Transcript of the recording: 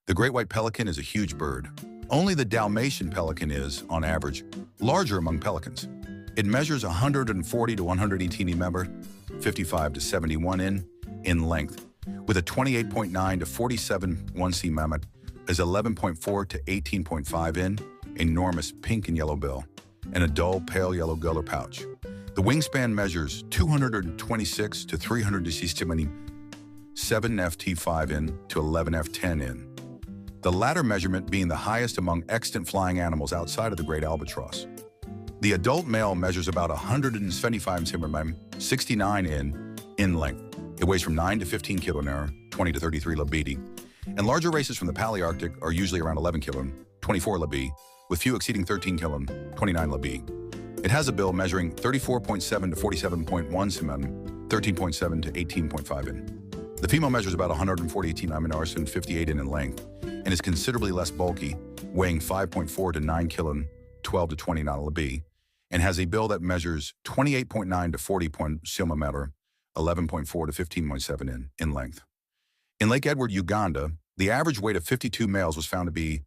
The great white pelican is a huge bird. Only the Dalmatian pelican is, on average, larger among pelicans. It measures 140 to 118 mm, 55 to 71 in length, with a 28.9 to 47 1C mammoth is 11.4 to 18.5 enormous pink and yellow bill, and a dull pale yellow gular pouch. The wingspan measures 226 to 360 7 ft5 to 11 ft10 the latter measurement being the highest among extant flying animals outside of the great albatross. The adult male measures about 175 cm, 69 in length. It weighs from 9 to 15 kg, 20 to 33 lb, and larger races from the Palearctic are usually around 11 kg, 24 lb, with few exceeding 13 kg, 29 lb. It has a bill measuring 34.7 to 47.1 cm, 13.7 to 18.5 in. The female measures about 148 mm and 58 in length, and is considerably less bulky, weighing 5.4 to 9 kg, 12 to 29 lb, and has a bill that measures 28.9 to 40 cm, 11.4 to 15.7 in length. In Lake Edward, Uganda, the average weight of 52 males was found to be